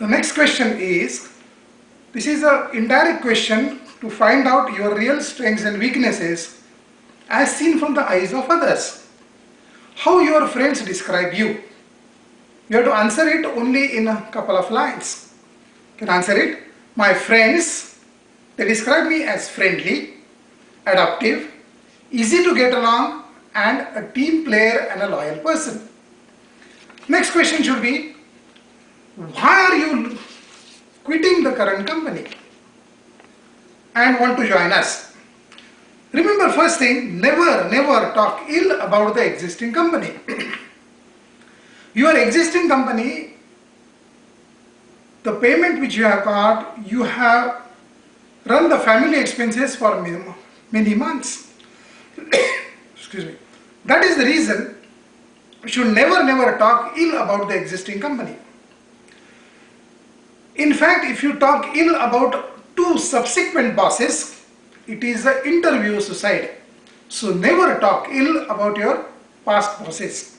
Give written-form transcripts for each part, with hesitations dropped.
The next question is, this is an indirect question to find out your real strengths and weaknesses as seen from the eyes of others. How your friends describe you. You have to answer it only in a couple of lines. You can answer it. My friends, they describe me as friendly, adaptive, easy to get along, and a team player and a loyal person. Next question should be, why are you quitting the current company and want to join us? Remember, first thing, never talk ill about the existing company. Your existing company, the payment which you have got, you have run the family expenses for many months. Excuse me. That is the reason you should never talk ill about the existing company. In fact, if you talk ill about two subsequent bosses, it is an interview suicide. So never talk ill about your past bosses.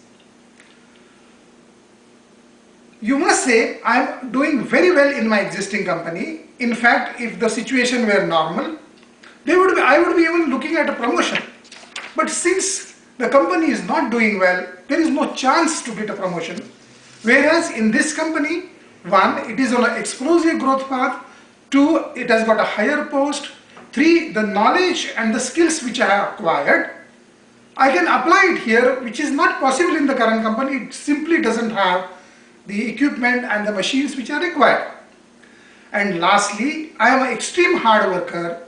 You must say, I am doing very well in my existing company. In fact, if the situation were normal, I would be even looking at a promotion. But since the company is not doing well, there is no chance to get a promotion. Whereas in this company, one, it is on an explosive growth path. Two, it has got a higher post. Three, the knowledge and the skills which I have acquired, I can apply it here, which is not possible in the current company. It simply doesn't have the equipment and the machines which are required. And lastly, I am an extreme hard worker.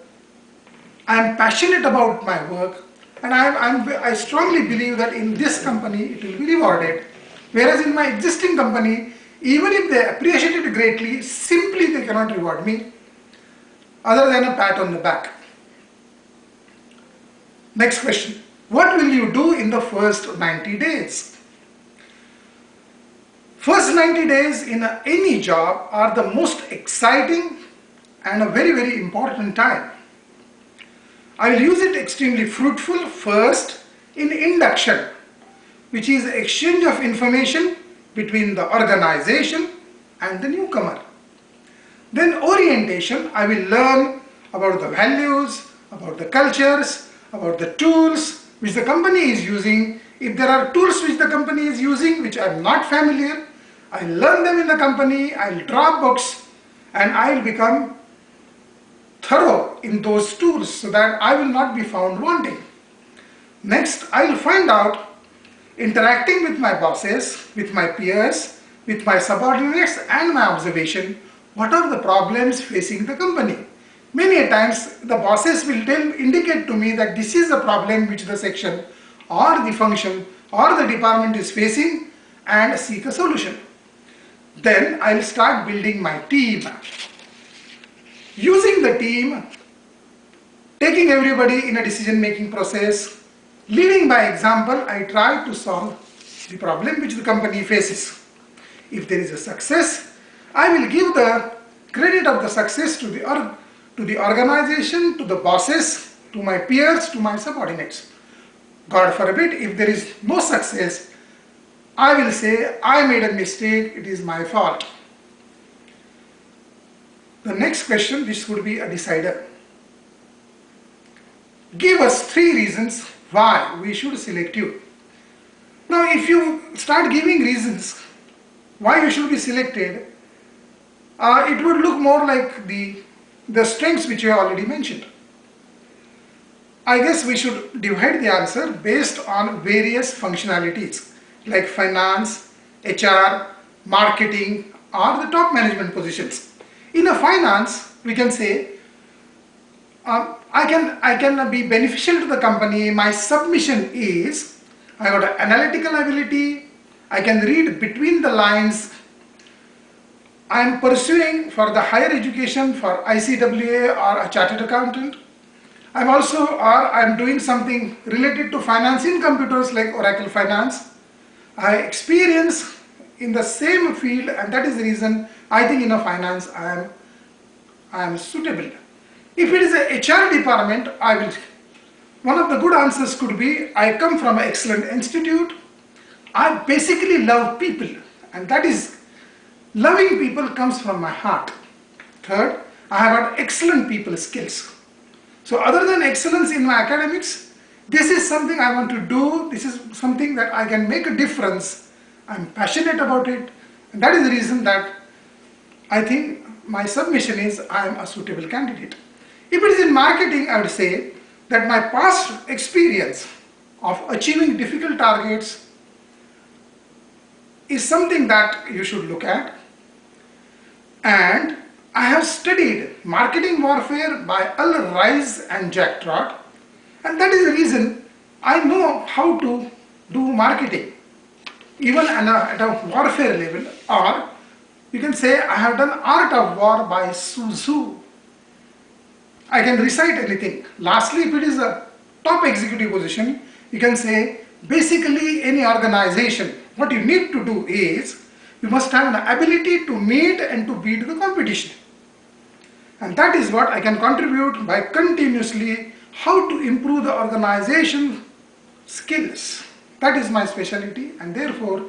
I am passionate about my work, and I strongly believe that in this company it will be rewarded. Whereas in my existing company, even if they appreciate it greatly, simply they cannot reward me other than a pat on the back. Next question. What will you do in the first 90 days? First 90 days in any job are the most exciting and a very important time. I will use it extremely fruitful first in induction, which is exchange of information between the organization and the newcomer. Then orientation, I will learn about the values, about the cultures, about the tools which the company is using. If there are tools which the company is using which I am not familiar, I will learn them in the company, I will draw books, and I will become thorough in those tools so that I will not be found wanting. Next, I will find out, interacting with my bosses, with my peers, with my subordinates and my observation, what are the problems facing the company. Many a times the bosses will indicate to me that this is the problem which the section or the function or the department is facing, and seek a solution. Then I will start building my team. Using the team, taking everybody in a decision-making process, leading by example, I try to solve the problem which the company faces. If there is a success, I will give the credit of the success to the organization, to the bosses, to my peers, to my subordinates. God forbid, if there is no success, I will say, I made a mistake, it is my fault. The next question, this would be a decider. Give us 3 reasons why we should select you. Now, if you start giving reasons why you should be selected, it would look more like the strengths which you have already mentioned. I guess we should divide the answer based on various functionalities like finance, HR, marketing, or the top management positions. In a finance, we can say, I can be beneficial to the company. My submission is, I got an analytical ability, I can read between the lines, I am pursuing for the higher education for ICWA or a chartered accountant. I'm doing something related to finance in computers like Oracle Finance. I experience in the same field, and that is the reason I think in a finance I am suitable. If it is a HR department, one of the good answers could be, I come from an excellent institute. I basically love people, and that is Loving people comes from my heart. Third, I have got excellent people skills. So other than excellence in my academics, this is something I want to do, this is something that I can make a difference. I'm passionate about it, and that is the reason that I think my submission is I am a suitable candidate. If it is in marketing, I would say that my past experience of achieving difficult targets is something that you should look at. And I have studied Marketing Warfare by Earl Rise and Jack Trott, and that is the reason I know how to do marketing, even at a warfare level, or you can say I have done Art of War by Sun Tzu. I can recite anything. Lastly, if it is a top executive position, you can say basically any organization, what you need to do is you must have an ability to meet and to beat the competition. And that is what I can contribute by continuously how to improve the organization skills. That is my specialty, and therefore